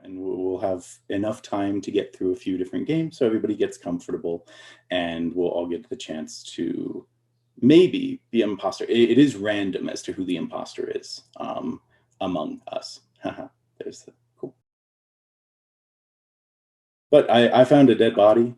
and we'll have enough time to get through a few different games so everybody gets comfortable, and we'll all get the chance to maybe be imposter. It is random as to who the imposter is among us. There's the cool. But I found a dead body.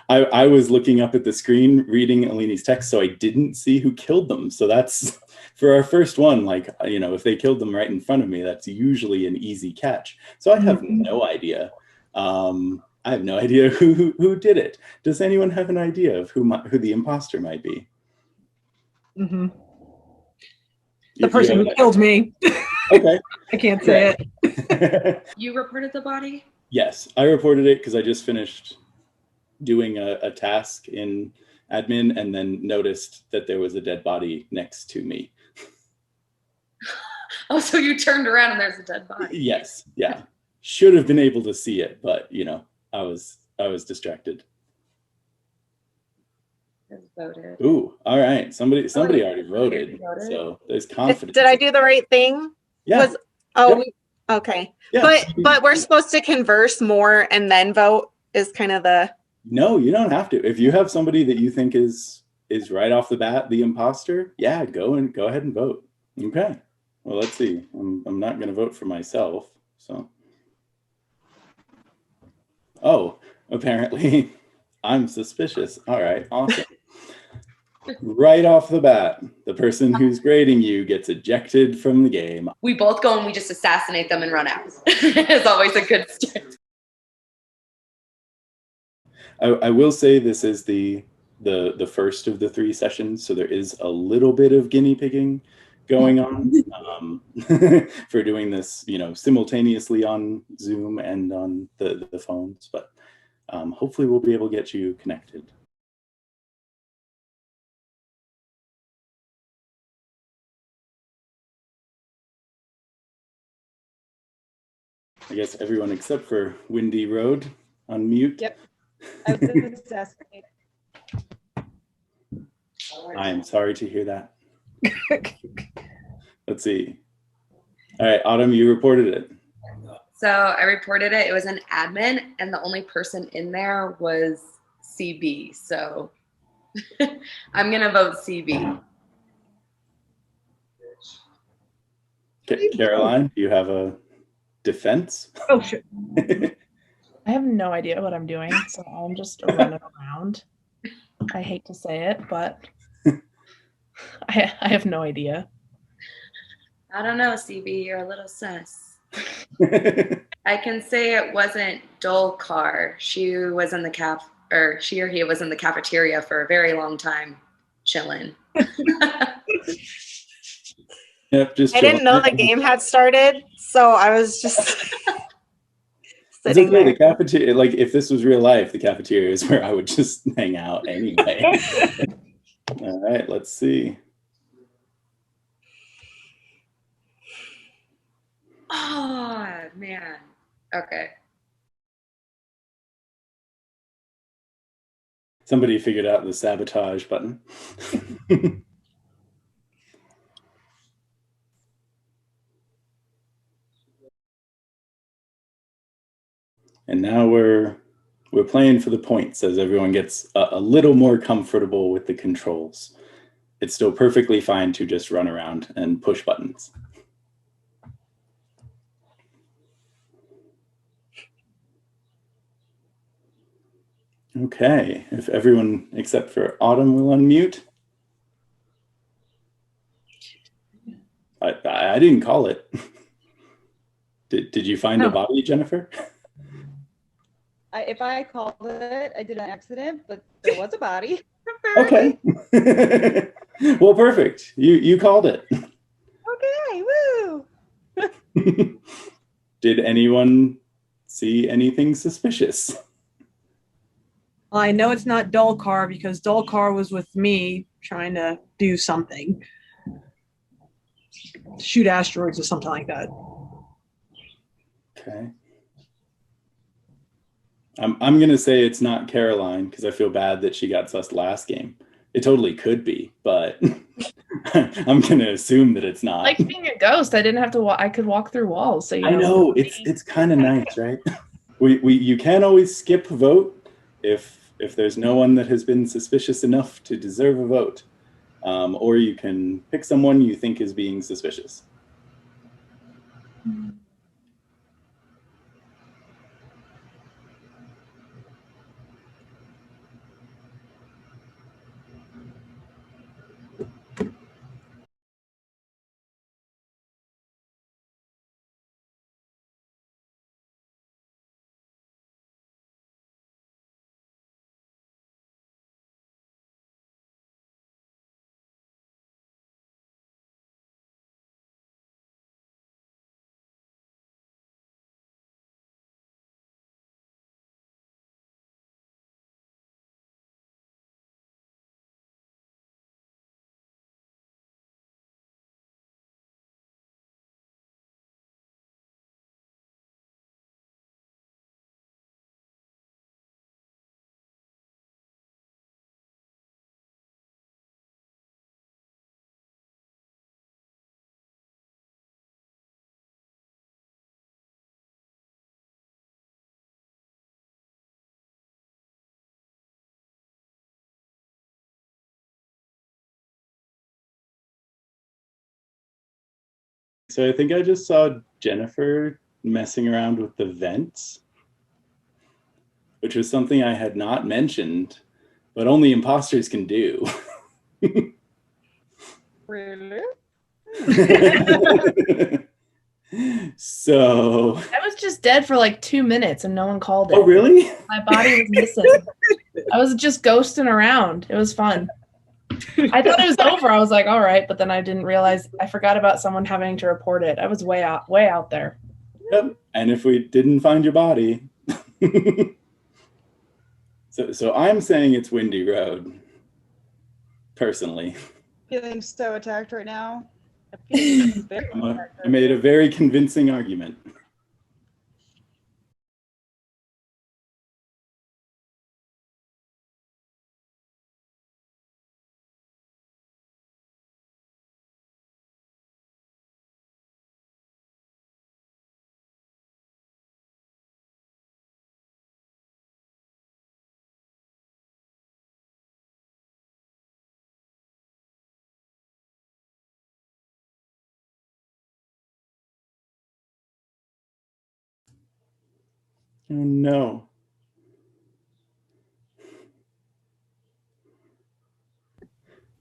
I was looking up at the screen reading Alini's text, so I didn't see who killed them. So that's, for our first one, like, you know, if they killed them right in front of me, that's usually an easy catch. So I have no idea. I have no idea who did it. Does anyone have an idea of who the imposter might be? The person who killed me. Okay. I can't say it. You reported the body? Yes, I reported it because I just finished doing a task in admin and then noticed that there was a dead body next to me. Oh, so you turned around and there's a dead body. Yes, yeah. Should have been able to see it, but you know, I was distracted. Voted. Ooh, all right. Somebody already voted. So there's confidence. Did I do the right thing? Yeah. Okay. Yeah. But we're supposed to converse more and then vote is kind of the. No, you don't have to. If you have somebody that you think is right off the bat the imposter, yeah, go ahead and vote. Okay. Well, let's see. I'm not going to vote for myself. So. Oh, apparently I'm suspicious. All right, awesome. Right off the bat, the person who's grading you gets ejected from the game. We both go and we just assassinate them and run out. It's always a good start. I will say this is the first of the 3 sessions, so there is a little bit of guinea pigging going on for doing this, you know, simultaneously on Zoom and on the phones, but hopefully we'll be able to get you connected. I guess everyone except for Windy Road on mute. Yep. I was assassinated. I am sorry to hear that. Let's see. All right, Autumn, you reported it. So I reported it. It was an admin, and the only person in there was CB. So I'm going to vote CB. Caroline, do you have a defense? Oh, shit. I have no idea what I'm doing, so I'm just running around. I hate to say it, but I have no idea. I don't know, CB, you're a little sus. I can say it wasn't Dolcar. She was in the she or he was in the cafeteria for a very long time, chilling. Yep, just I didn't know the game had started, so I was just sitting okay, there. the cafeteria, like if this was real life, the cafeteria is where I would just hang out anyway. All right, let's see. Oh, man. Okay. Somebody figured out the sabotage button. And now we're playing for the points as everyone gets a little more comfortable with the controls. It's still perfectly fine to just run around and push buttons. Okay, if everyone except for Autumn will unmute. I didn't call it. Did you find a body, Jennifer? If I called it, I did an accident, but there was a body. Okay. Well, perfect. You called it. Okay, woo! Did anyone see anything suspicious? Well, I know it's not Dolcar because Dolcar was with me trying to do something. Shoot asteroids or something like that. Okay. I'm going to say it's not Caroline because I feel bad that she got sussed last game. It totally could be, but I'm gonna assume that it's not. Like being a ghost, I didn't have to. I could walk through walls. So I know it's kind of nice, right? You can always skip vote if there's no one that has been suspicious enough to deserve a vote, or you can pick someone you think is being suspicious. So I think I just saw Jennifer messing around with the vents, which was something I had not mentioned, but only imposters can do. Really? So. I was just dead for like 2 minutes and no one called it. Oh, really? My body was missing. I was just ghosting around. It was fun. I thought it was over. I was like, all right, but then I didn't realize. I forgot about someone having to report it. I was way out there. Yep. And if we didn't find your body. So I'm saying it's Windy Road, personally. Feeling so attacked right now. I made a very convincing argument. Oh, no.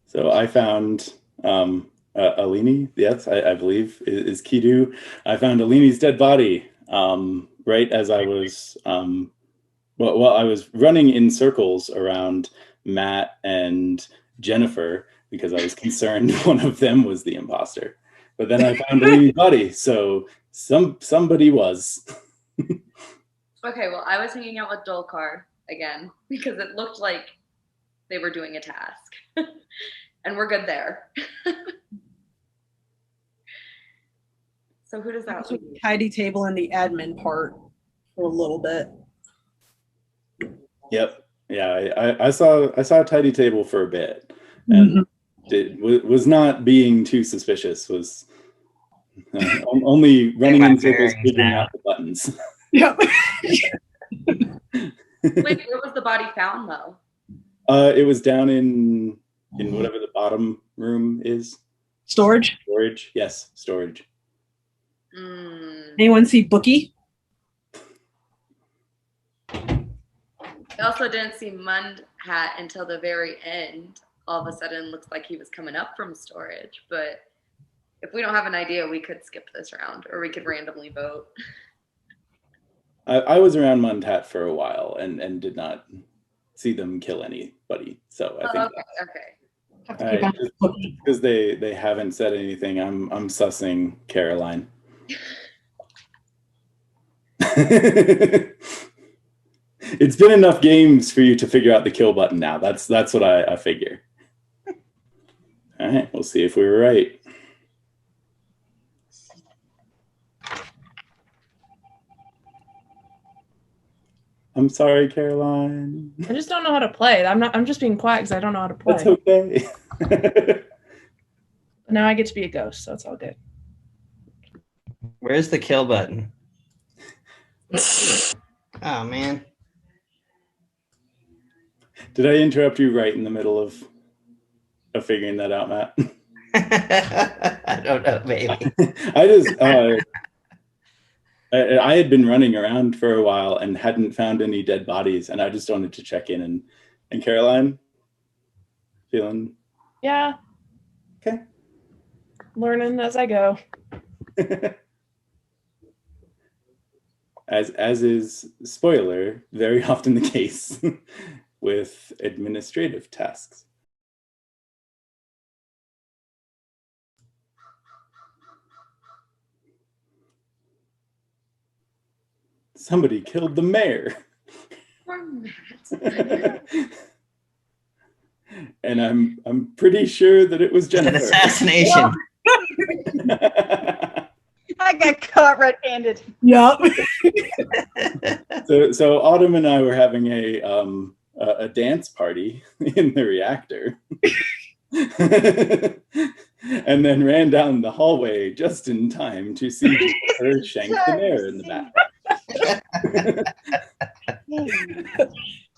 So I found Alini, yes, I believe is Kidu. I found Alini's dead body right as I was, well, I was running in circles around Matt and Jennifer because I was concerned one of them was the imposter. But then I found Alini's body, so somebody was. Okay, well, I was hanging out with Dolcar again because it looked like they were doing a task. And we're good there. So who does that leave? Tidy table in the admin part for a little bit. Yep. Yeah, I saw a tidy table for a bit, and it was not being too suspicious. Was only running in circles, figuring out the buttons. Yep. Wait, where was the body found though? It was down in whatever the bottom room is. Storage. Storage. Yes, storage. Anyone see Bookie? I also didn't see Mund Hat until the very end. All of a sudden, looks like he was coming up from storage. But if we don't have an idea, we could skip this round, or we could randomly vote. I was around Mund Hat for a while and did not see them kill anybody. So I think okay. because they haven't said anything, I'm sussing Caroline. It's been enough games for you to figure out the kill button now. That's what I figure. All right, we'll see if we were right. I'm sorry, Caroline. I just don't know how to play. I'm just being quiet because I don't know how to play. That's okay. But now I get to be a ghost, so it's all good. Where's the kill button? Oh, man. Did I interrupt you right in the middle of figuring that out, Matt? I don't know, maybe. I had been running around for a while and hadn't found any dead bodies, and I just wanted to check in. And Caroline, feeling? Yeah. Okay. Learning as I go. As is, spoiler, very often the case with administrative tasks. Somebody killed the mayor. Poor Matt. And I'm pretty sure that it was It's an Jennifer. assassination. I got caught red-handed. Yep. So Autumn and I were having a dance party in the reactor. And then ran down the hallway just in time to see her shank the mayor in the back.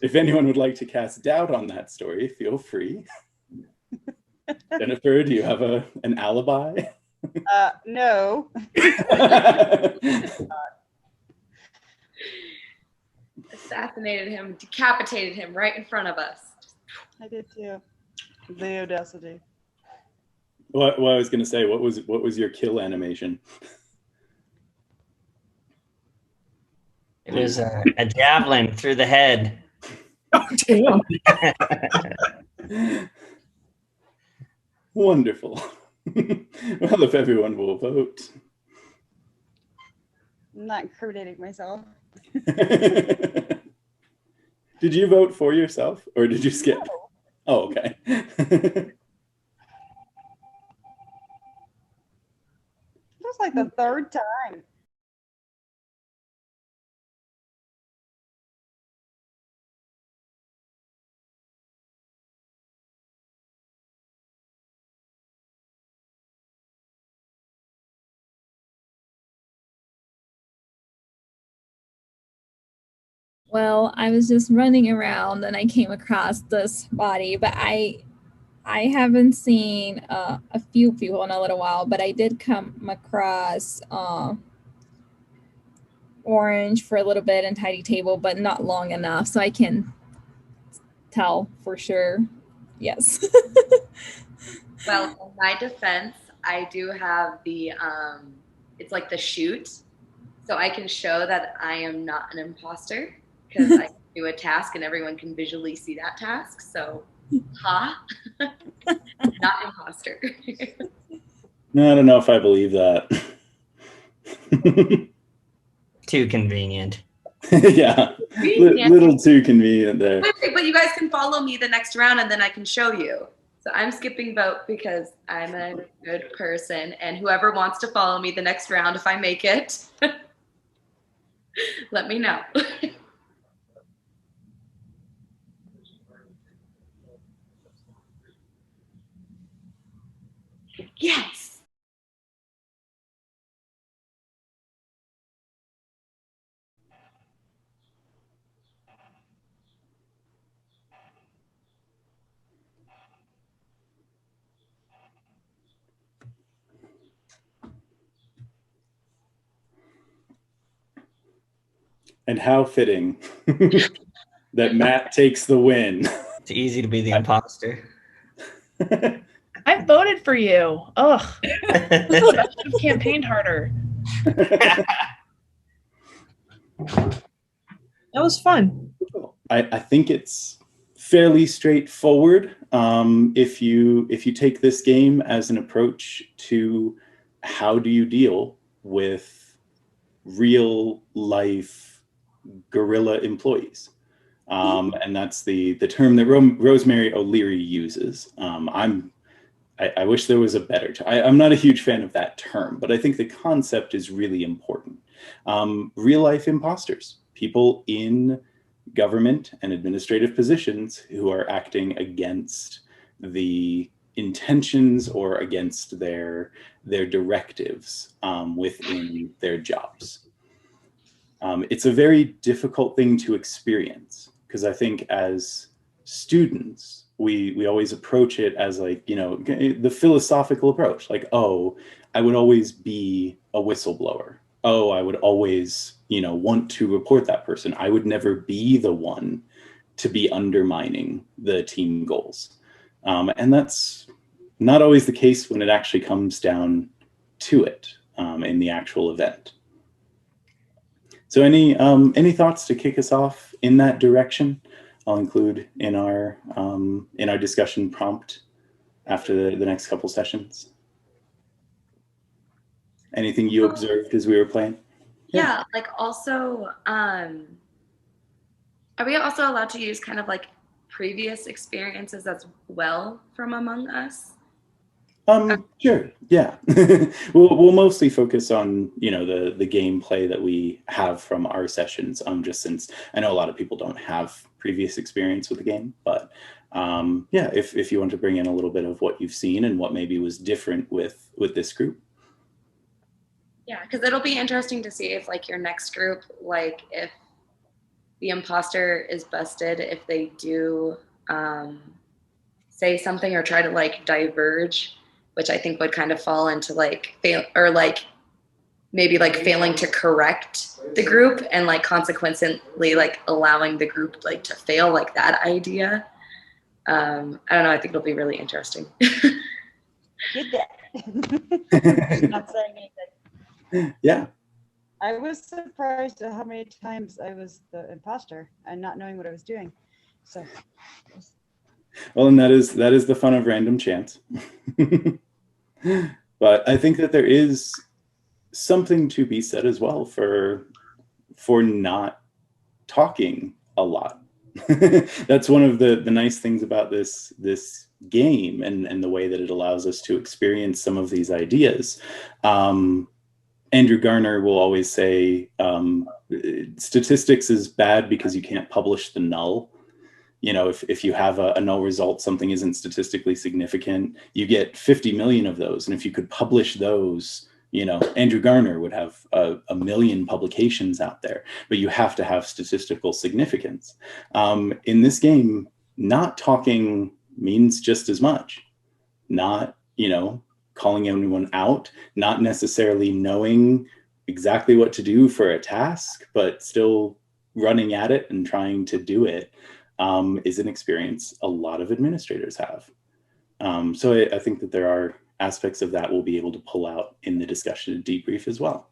If anyone would like to cast doubt on that story, feel free. Jennifer, do you have an alibi? No. Assassinated him, decapitated him right in front of us. I did too. The audacity. What I was going to say, what was your kill animation? It was a javelin through the head. Oh, damn. Wonderful. Well, if everyone will vote. I'm not incriminating myself. Did you vote for yourself or did you skip? No. Oh, okay. It was like the third time. Well, I was just running around and I came across this body, but I haven't seen a few people in a little while, but I did come across Orange for a little bit and Tidy Table, but not long enough, so I can tell for sure. Yes. Well, in my defense, I do have the it's like the chute, so I can show that I am not an imposter because I do a task and everyone can visually see that task. So, not imposter. No, I don't know if I believe that. Too convenient. Yeah, little too convenient there. But you guys can follow me the next round and then I can show you. So I'm skipping vote because I'm a good person, and whoever wants to follow me the next round, if I make it, let me know. Yes. And how fitting that Matt takes the win. It's easy to be the imposter. I voted for you. Ugh. I should have campaigned harder. That was fun. I think it's fairly straightforward. If you take this game as an approach to how do you deal with real life guerrilla employees, and that's the term that Rosemary O'Leary uses. I wish there was a better term. I'm not a huge fan of that term, but I think the concept is really important. Real life imposters, people in government and administrative positions who are acting against the intentions or against their directives within their jobs. It's a very difficult thing to experience, because I think as students, we always approach it as like, you know, the philosophical approach, like, oh, I would always be a whistleblower. Oh, I would always, you know, want to report that person. I would never be the one to be undermining the team goals. And that's not always the case when it actually comes down to it in the actual event. So any thoughts to kick us off in that direction? I'll include in our discussion prompt after the next couple sessions. Anything you observed as we were playing? Yeah, like also, are we also allowed to use kind of like previous experiences as well from among us? Sure, yeah. We'll mostly focus on, you know, the gameplay that we have from our sessions, just since I know a lot of people don't have previous experience with the game, but yeah, if you want to bring in a little bit of what you've seen and what maybe was different with this group. Yeah, because it'll be interesting to see if like your next group, like if the imposter is busted, if they do say something or try to like diverge, which I think would kind of fall into like fail, or like maybe like failing to correct the group and like consequently like allowing the group like to fail, like that idea. I don't know. I think it'll be really interesting. Did that. Not saying anything. Yeah. I was surprised at how many times I was the imposter and not knowing what I was doing. So. Well, and that is the fun of random chance. But I think that there is something to be said as well for not talking a lot. That's one of the nice things about this game and the way that it allows us to experience some of these ideas. Andrew Garner will always say statistics is bad because you can't publish the null. You know, if you have a null result, something isn't statistically significant, you get 50 million of those. And if you could publish those, you know, Andrew Garner would have a million publications out there, but you have to have statistical significance. In this game, not talking means just as much. Not, you know, calling anyone out, not necessarily knowing exactly what to do for a task, but still running at it and trying to do it is an experience a lot of administrators have. So I think that there are aspects of that we'll be able to pull out in the discussion and debrief as well.